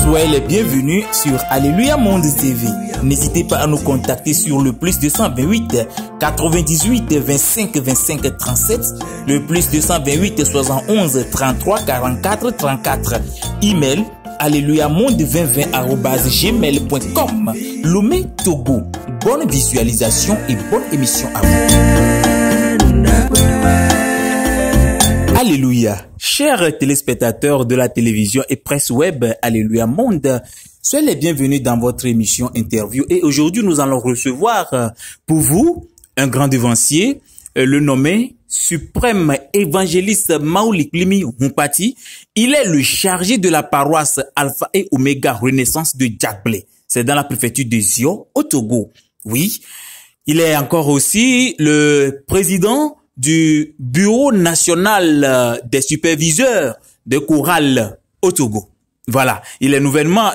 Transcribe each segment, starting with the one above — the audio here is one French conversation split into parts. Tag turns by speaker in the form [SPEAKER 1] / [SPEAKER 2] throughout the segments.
[SPEAKER 1] Soyez les bienvenus sur Alléluia Monde TV. N'hésitez pas à nous contacter sur le plus 228 98 25 25 37, le plus 228 71 33 44 34. Email alléluiamonde2020@gmail.com. Lomé Togo. Bonne visualisation et bonne émission à vous. Alléluia. Chers téléspectateurs de la télévision et presse web Alléluia Monde, soyez les bienvenus dans votre émission interview. Et aujourd'hui, nous allons recevoir pour vous un grand devancier, le nommé suprême évangéliste Maouli Klimi Humpati. Il est le chargé de la paroisse Alpha et Oméga Renaissance de Djagblé. C'est dans la préfecture de Zio, au Togo. Oui. Il est encore aussi le président du Bureau national des superviseurs de chorale au Togo. Voilà, il est nouvellement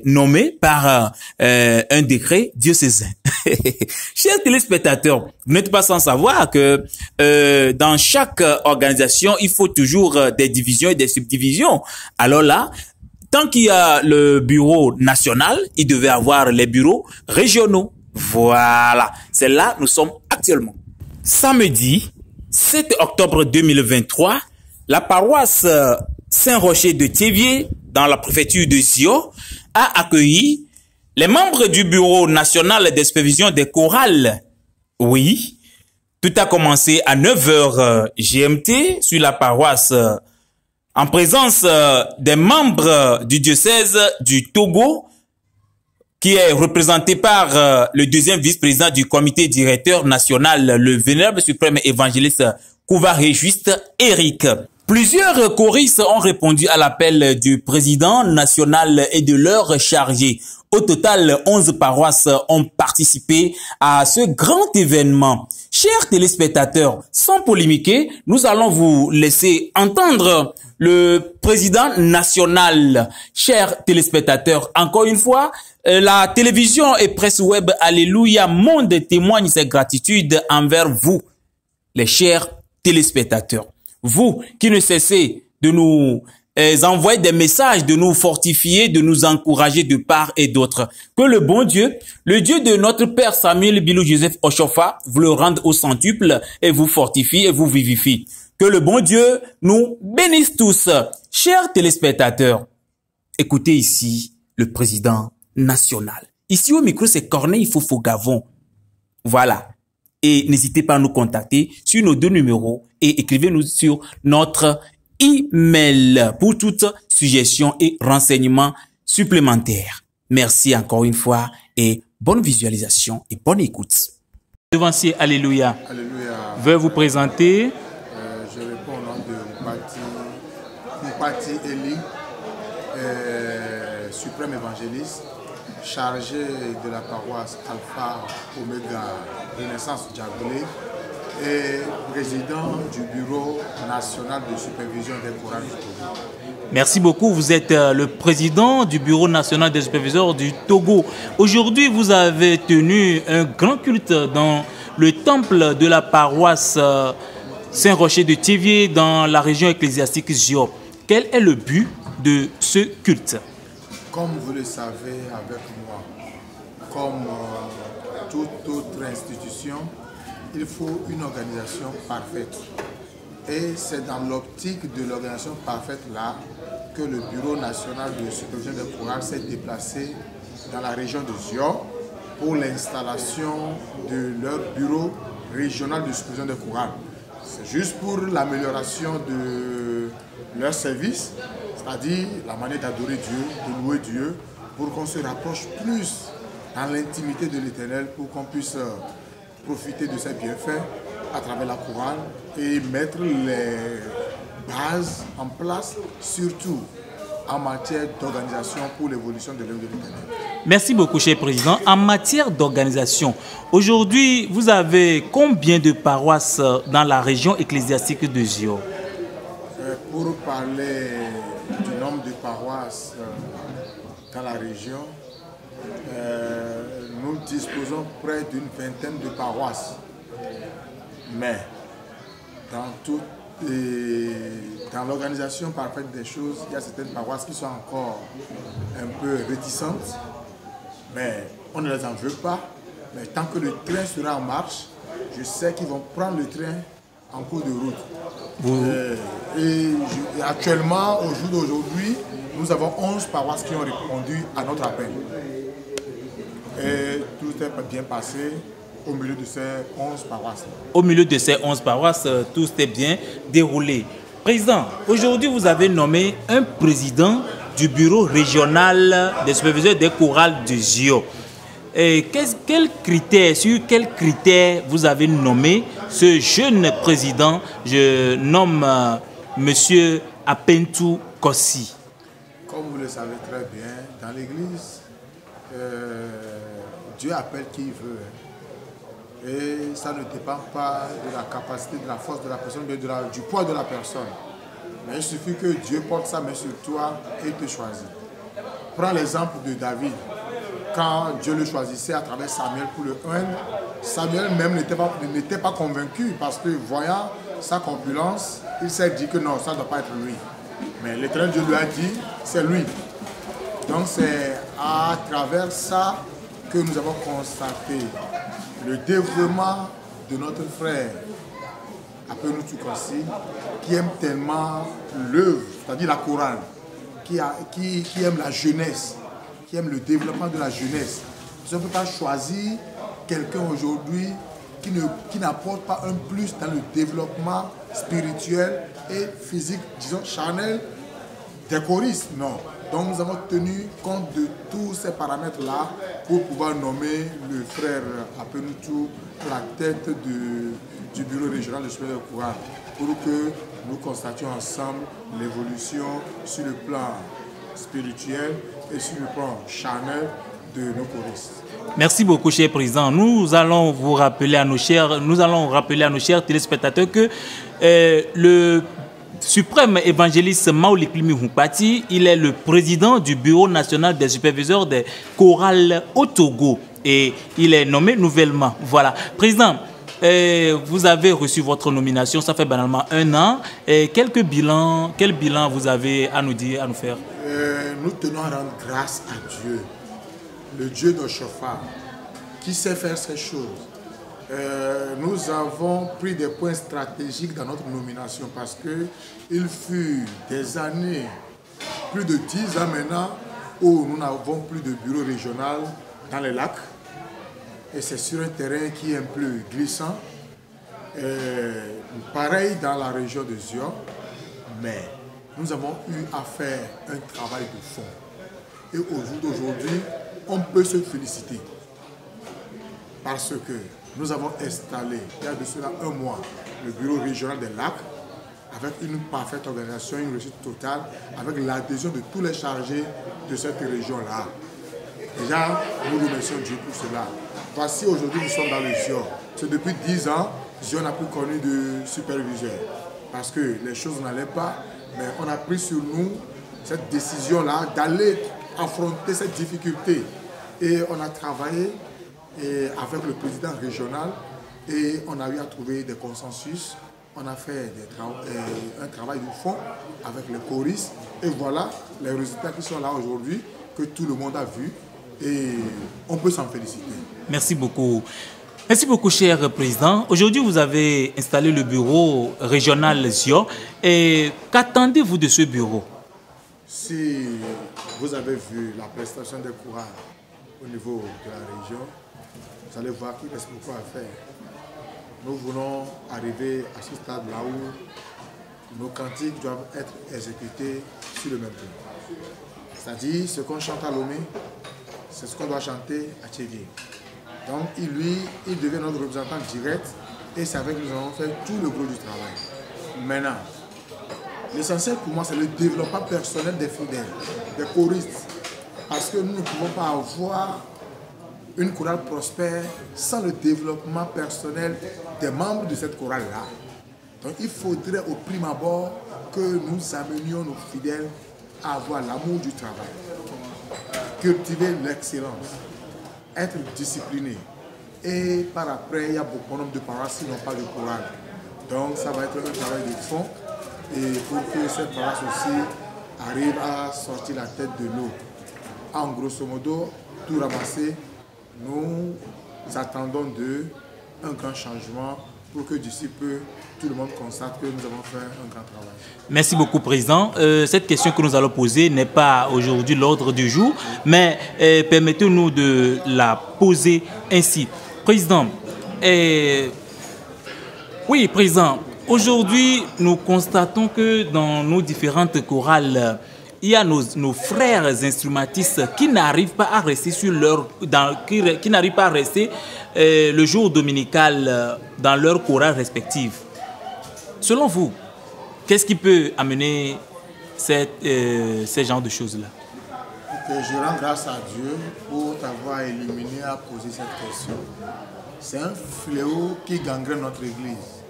[SPEAKER 1] nommé par un décret diocésain. Chers téléspectateurs, vous n'êtes pas sans savoir que dans chaque organisation, il faut toujours des divisions et des subdivisions. Alors là, tant qu'il y a le bureau national, il devait avoir les bureaux régionaux. Voilà, c'est là où nous sommes actuellement. Samedi 7 octobre 2023, la paroisse Saint-Rocher de Théviers, dans la préfecture de Zio, a accueilli les membres du Bureau national des supervisions des chorales. Oui, tout a commencé à 9h GMT sur la paroisse en présence des membres du diocèse du Togo, qui est représenté par le deuxième vice-président du comité directeur national, le vénérable suprême évangéliste Kouvaré-Juste Eric. Plusieurs choristes ont répondu à l'appel du président national et de leurs chargés. Au total, 11 paroisses ont participé à ce grand événement. Chers téléspectateurs, sans polémiquer, nous allons vous laisser entendre le président national. Chers téléspectateurs, encore une fois, la télévision et presse web Alléluia Monde témoigne ses gratitudes envers vous, les chers téléspectateurs. Vous qui ne cessez de nous envoyer des messages, de nous fortifier, de nous encourager de part et d'autre. Que le bon Dieu, le Dieu de notre Père Samuel Bilou Joseph Oshofa, vous le rende au centuple et vous fortifie et vous vivifie. Que le bon Dieu nous bénisse tous. Chers téléspectateurs, écoutez ici le président national. Ici au micro, c'est Corneille Fofo-Gavon. Voilà. Et n'hésitez pas à nous contacter sur nos 2 numéros et écrivez-nous sur notre email pour toute suggestion et renseignements supplémentaires. Merci encore une fois et bonne visualisation et bonne écoute. Devancier, Alléluia.
[SPEAKER 2] Alléluia.
[SPEAKER 1] Veuillez vous présenter.
[SPEAKER 2] Je réponds au nom de Humpati Eli, suprême évangéliste, chargé de la paroisse Alpha Oméga Renaissance Djagblé et président du Bureau national de supervision des chorales du Togo.
[SPEAKER 1] Merci beaucoup. Vous êtes le président du Bureau national des superviseurs du Togo. Aujourd'hui, vous avez tenu un grand culte dans le temple de la paroisse Saint-Rocher de Théviers dans la région ecclésiastique Zio. Quel est le but de ce culte?
[SPEAKER 2] Comme vous le savez avec moi, comme toute autre institution, il faut une organisation parfaite. Et c'est dans l'optique de l'organisation parfaite là que le Bureau national de supervision des chorales s'est déplacé dans la région de Zio pour l'installation de leur bureau régional de supervision des chorales. C'est juste pour l'amélioration de leur service, c'est-à-dire la manière d'adorer Dieu, de louer Dieu, pour qu'on se rapproche plus dans l'intimité de l'Éternel, pour qu'on puisse profiter de ses bienfaits à travers la chorale et mettre les bases en place, surtout en matière d'organisation pour l'évolution de l'œuvre de l'Éternel.
[SPEAKER 1] Merci beaucoup, cher président. En matière d'organisation, aujourd'hui, vous avez combien de paroisses dans la région ecclésiastique de Zio?
[SPEAKER 2] Pour parler du nombre de paroisses dans la région, nous disposons près d'une vingtaine de paroisses. Mais dans toute Et dans l'organisation parfaite des choses, il y a certaines paroisses qui sont encore un peu réticentes, mais on ne les en veut pas. Mais tant que le train sera en marche, je sais qu'ils vont prendre le train en cours de route. Et actuellement, au jour d'aujourd'hui, nous avons 11 paroisses qui ont répondu à notre appel. Et tout est bien passé au milieu de ces 11 paroisses.
[SPEAKER 1] Au milieu de ces 11 paroisses, tout s'est bien déroulé. Président, aujourd'hui, vous avez nommé un président du bureau régional des superviseurs des chorales de Zio. Sur quels critères vous avez nommé ce jeune président? Je nomme Monsieur Apentou Kossi.
[SPEAKER 2] Comme vous le savez très bien, dans l'Église, Dieu appelle qui il veut. Et ça ne dépend pas de la capacité, de la force de la personne, mais du poids de la personne. Mais il suffit que Dieu porte sa main sur toi et te choisit. Prends l'exemple de David. Quand Dieu le choisissait à travers Samuel pour le 1, Samuel même n'était pas convaincu parce que voyant sa corpulence, il s'est dit que non, ça ne doit pas être lui. Mais l'Éternel Dieu lui a dit, c'est lui. Donc c'est à travers ça que nous avons constaté le développement de notre frère Apentou Kossi, qui aime tellement l'œuvre, c'est-à-dire la chorale, qui aime la jeunesse, qui aime le développement de la jeunesse. On ne peut pas choisir quelqu'un aujourd'hui qui n'apporte pas un plus dans le développement spirituel et physique, disons charnel, des choristes. Non. Donc nous avons tenu compte de tous ces paramètres-là pour pouvoir nommer le frère Apentou à la tête du bureau régional de superviseurs de chorale, pour que nous constations ensemble l'évolution sur le plan spirituel et sur le plan charnel de nos choristes.
[SPEAKER 1] Merci beaucoup, cher président. Nous allons rappeler à nos chers téléspectateurs que le suprême évangéliste Maoli Klimi Humpati, il est le président du bureau national des superviseurs des chorales au Togo et il est nommé nouvellement. Voilà. Président, vous avez reçu votre nomination, ça fait banalement 1 an. Quel bilan vous avez à nous dire, à nous faire?
[SPEAKER 2] Nous tenons à rendre grâce à Dieu, le Dieu de Shofar, qui sait faire ces choses. Nous avons pris des points stratégiques dans notre nomination parce qu'il fut des années, plus de 10 ans maintenant, où nous n'avons plus de bureau régional dans les lacs. Et c'est sur un terrain qui est un peu glissant. Pareil dans la région de Zion, mais nous avons eu à faire un travail de fond. Et au jour d'aujourd'hui, on peut se féliciter parce que nous avons installé, il y a de cela 1 mois, le bureau régional des lacs avec une parfaite organisation, une réussite totale, avec l'adhésion de tous les chargés de cette région-là. Déjà, nous remercions Dieu pour cela. Voici, aujourd'hui, nous sommes dans le Zion. C'est depuis 10 ans, Zion n'a plus connu de superviseur parce que les choses n'allaient pas, mais on a pris sur nous cette décision-là d'aller affronter cette difficulté. Et on a travaillé avec le président régional et on a eu à trouver des consensus. On a fait un travail de fond avec les choristes et voilà les résultats qui sont là aujourd'hui, que tout le monde a vu et on peut s'en féliciter.
[SPEAKER 1] Merci beaucoup. Merci beaucoup, cher président. Aujourd'hui, vous avez installé le bureau régional Zio. Et qu'attendez-vous de ce bureau?
[SPEAKER 2] Si vous avez vu la prestation des chorales au niveau de la région, vous allez voir qu'il reste beaucoup à faire. Nous voulons arriver à ce stade-là où nos cantiques doivent être exécutés sur le même plan. C'est-à-dire, ce qu'on chante à Lomé, c'est ce qu'on doit chanter à Tchévier. Donc, il devient notre représentant direct et c'est avec nous allons faire tout le gros du travail. Maintenant, l'essentiel pour moi, c'est le développement personnel des fidèles, des choristes. Parce que nous ne pouvons pas avoir une chorale prospère sans le développement personnel des membres de cette chorale-là. Donc il faudrait au prime abord que nous amenions nos fidèles à avoir l'amour du travail, cultiver l'excellence, être disciplinés. Et par après, il y a beaucoup de paroisses qui n'ont pas de chorale. Donc ça va être un travail de fond et pour que cette paroisse aussi arrive à sortir la tête de l'eau. En grosso modo, tout ramasser, nous attendons d'eux un grand changement pour que d'ici peu, tout le monde constate que nous avons fait un grand travail.
[SPEAKER 1] Merci beaucoup, Président. Cette question que nous allons poser n'est pas aujourd'hui l'ordre du jour, mais permettez-nous de la poser ainsi. Président, oui, Président, aujourd'hui, nous constatons que dans nos différentes chorales, il y a nos frères instrumentistes qui n'arrivent pas à rester sur qui n'arrivent pas à rester le jour dominical dans leur chorale respective. Selon vous, qu'est-ce qui peut amener ces genres de choses-là?
[SPEAKER 2] Je rends grâce à Dieu pour t'avoir illuminé à poser cette question. C'est un fléau qui gangrène notre Église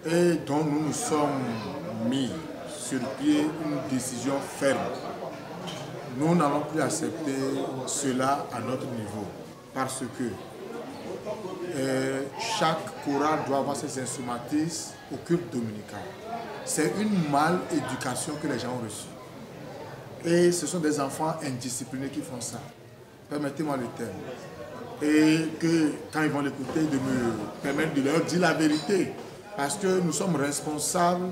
[SPEAKER 2] et dont nous nous sommes mis sur pied une décision ferme. Nous n'allons plus accepter cela à notre niveau parce que chaque chorale doit avoir ses instrumentistes au culte dominical. C'est une mal-éducation que les gens ont reçue. Et ce sont des enfants indisciplinés qui font ça. Permettez-moi le terme. Et que quand ils vont l'écouter, de me permettre de leur dire la vérité. Parce que nous sommes responsables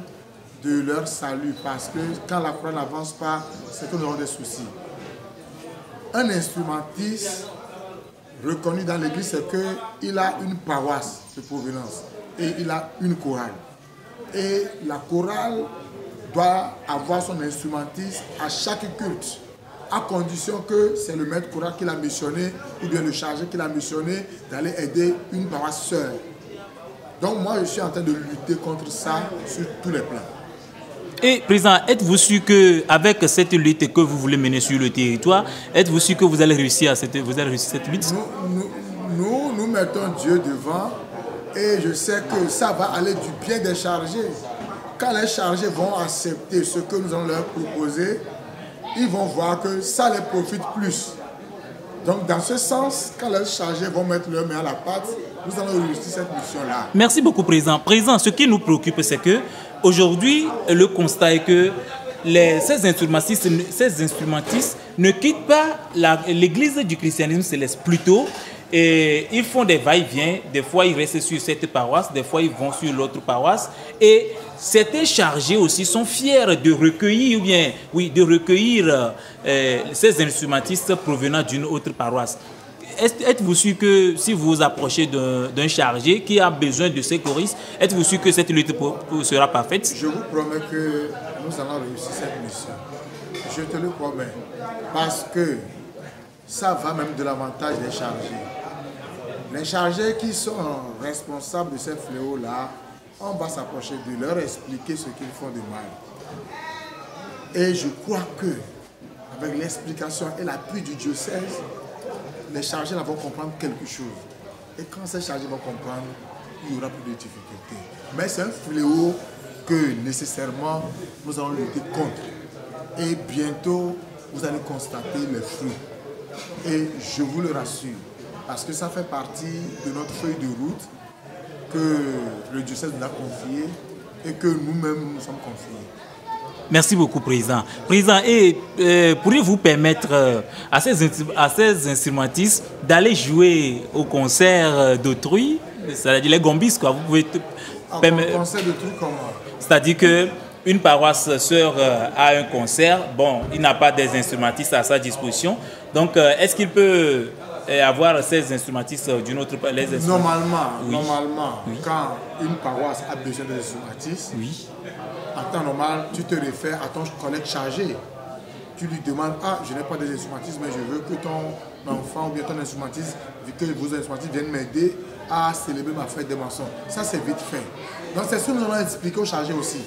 [SPEAKER 2] de leur salut. Parce que quand la chorale n'avance pas, c'est que nous avons des soucis. Un instrumentiste reconnu dans l'église, c'est qu'il a une paroisse de provenance et il a une chorale. Et la chorale doit avoir son instrumentiste à chaque culte, à condition que c'est le maître chorale qui l'a missionné ou bien le chargé qui l'a missionné d'aller aider une paroisse sœur. Donc moi, je suis en train de lutter contre ça sur tous les plans.
[SPEAKER 1] Et Président, êtes-vous sûr qu'avec cette lutte que vous voulez mener sur le territoire, êtes-vous sûr que vous allez réussir cette lutte?
[SPEAKER 2] Nous mettons Dieu devant et je sais que ça va aller du bien des chargés. Quand les chargés vont accepter ce que nous allons leur proposer, ils vont voir que ça les profite plus. Donc dans ce sens, quand les chargés vont mettre leur main à la pâte, nous allons réussir cette mission-là.
[SPEAKER 1] Merci beaucoup, Président. Président, ce qui nous préoccupe, c'est que aujourd'hui, le constat est que ces instrumentistes ne quittent pas l'église du christianisme céleste. Plutôt, et ils font des va-et-vient. Des fois, ils restent sur cette paroisse, des fois, ils vont sur l'autre paroisse. Et certains chargés aussi sont fiers de recueillir, ces instrumentistes provenant d'une autre paroisse. Êtes-vous sûr que si vous vous approchez d'un chargé qui a besoin de ces choristes, êtes-vous sûr que cette lutte sera parfaite?
[SPEAKER 2] Je vous promets que nous allons réussir cette mission. Je te le promets. Parce que ça va même de l'avantage des chargés. Les chargés qui sont responsables de ces fléaux-là, on va s'approcher de leur expliquer ce qu'ils font de mal. Et je crois que, avec l'explication et l'appui du diocèse, les chargés vont comprendre quelque chose. Et quand ces chargés vont comprendre, il n'y aura plus de difficultés. Mais c'est un fléau que nécessairement nous allons lutter contre. Et bientôt, vous allez constater les fruits. Et je vous le rassure, parce que ça fait partie de notre feuille de route que le diocèse nous a confiée et que nous-mêmes nous sommes confiés.
[SPEAKER 1] Merci beaucoup, Président. Président, pourriez-vous permettre à ces instrumentistes d'aller jouer au concert d'autrui, c'est-à-dire les gombis, quoi. Vous pouvez
[SPEAKER 2] permettre. Concert d'autrui comment?
[SPEAKER 1] C'est-à-dire qu'une paroisse sœur a un concert, bon, il n'a pas des instrumentistes à sa disposition, donc est-ce qu'il peut avoir ces instrumentistes d'une autre part?
[SPEAKER 2] Normalement,
[SPEAKER 1] oui.
[SPEAKER 2] Quand une paroisse a besoin d'instrumentistes,
[SPEAKER 1] oui.
[SPEAKER 2] En temps normal, tu te réfères à ton collègue chargé. Tu lui demandes, je n'ai pas des instrumentistes, mais je veux que ton enfant ou bien ton instrumentiste, que vos instrumentistes viennent m'aider à célébrer ma fête des maçons. Ça, c'est vite fait. Donc, c'est ce que nous allons expliquer aux chargés aussi.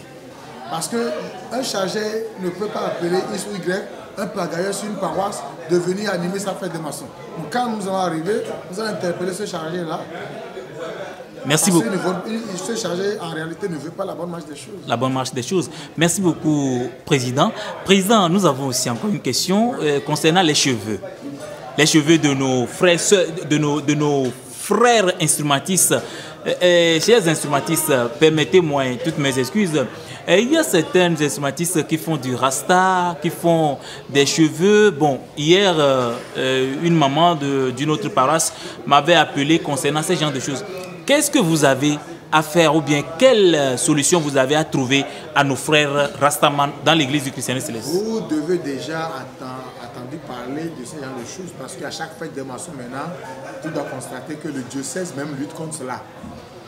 [SPEAKER 2] Parce qu'un chargé ne peut pas appeler X ou Y, un pagailleur sur une paroisse, de venir animer sa fête des maçons. Donc, quand nous allons arriver, nous allons interpeller ce chargé-là.
[SPEAKER 1] Merci beaucoup.
[SPEAKER 2] Ce chargé, en réalité, ne veut pas la bonne marche des choses.
[SPEAKER 1] La bonne marche des choses. Merci beaucoup, Président. Président, nous avons aussi encore une question concernant les cheveux. Les cheveux de nos frères, de nos frères instrumentistes Chers instrumentistes, permettez-moi toutes mes excuses. Il y a certains instrumentistes qui font du rasta, qui font des cheveux. Bon, hier, une maman d'une autre paroisse m'avait appelé concernant ce genre de choses. Qu'est-ce que vous avez à faire ou bien quelle solution vous avez à trouver à nos frères rastaman dans l'église du christianisme céleste?
[SPEAKER 2] Vous devez déjà entendu parler de ce genre de choses parce qu'à chaque fête de maçon maintenant, tu dois constater que le diocèse même lutte contre cela.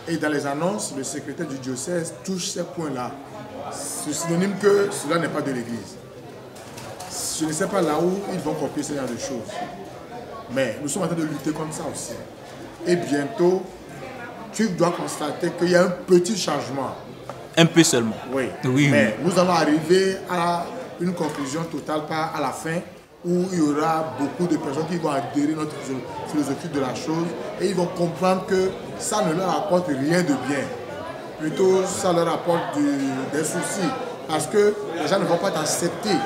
[SPEAKER 2] Et dans les annonces, le secrétaire du diocèse touche ces points-là. C'est synonyme que cela n'est pas de l'église. Je ne sais pas là où ils vont copier ce genre de choses. Mais nous sommes en train de lutter contre ça aussi. Et bientôt, tu dois constater qu'il y a un petit changement.
[SPEAKER 1] Un peu seulement.
[SPEAKER 2] Oui.
[SPEAKER 1] Oui,
[SPEAKER 2] mais nous allons arriver à une conclusion totale, pas à la fin, où il y aura beaucoup de personnes qui vont adhérer à notre philosophie de la chose et ils vont comprendre que ça ne leur apporte rien de bien. Plutôt, ça leur apporte des soucis parce que les gens ne vont pas t'accepter.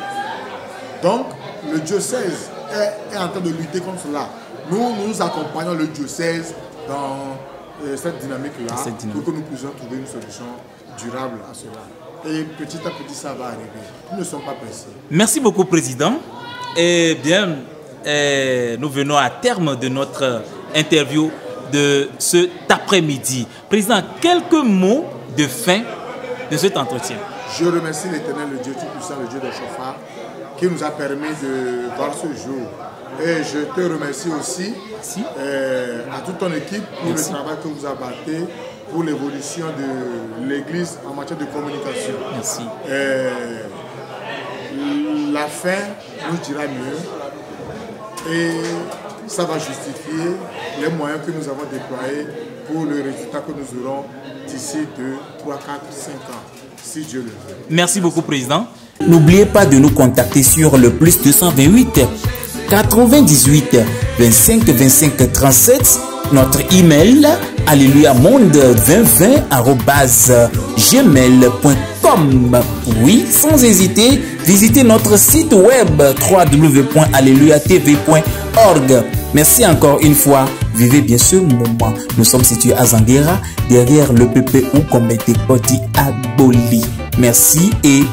[SPEAKER 2] Donc, le diocèse est en train de lutter contre cela. Nous accompagnons le diocèse dans cette dynamique-là pour que nous puissions trouver une solution durable à cela. Et petit à petit, ça va arriver. Nous ne sommes pas pressés.
[SPEAKER 1] Merci beaucoup, Président. Eh bien, nous venons à terme de notre interview de cet après-midi. Président, quelques mots de fin de cet entretien.
[SPEAKER 2] Je remercie l'Éternel, le Dieu Tout-Puissant, le Dieu de Chauffard, qui nous a permis de voir ce jour. Et je te remercie aussi à toute ton équipe pour le travail que vous abattez pour l'évolution de l'Église en matière de communication.
[SPEAKER 1] Merci.
[SPEAKER 2] La fin nous dira mieux et ça va justifier les moyens que nous avons déployés pour le résultat que nous aurons d'ici 2, 3, 4, 5 ans, si Dieu le veut.
[SPEAKER 1] Merci beaucoup, Président.
[SPEAKER 3] N'oubliez pas de nous contacter sur le +228 98 25 25 37. Notre email alleluia monde2020@gmail.com. Oui, sans hésiter, visitez notre site web www.alleluyatv.org. Merci encore une fois. Vivez bien ce moment. Nous sommes situés à Zanguera, derrière le PPU comme était dit à Boli. Merci et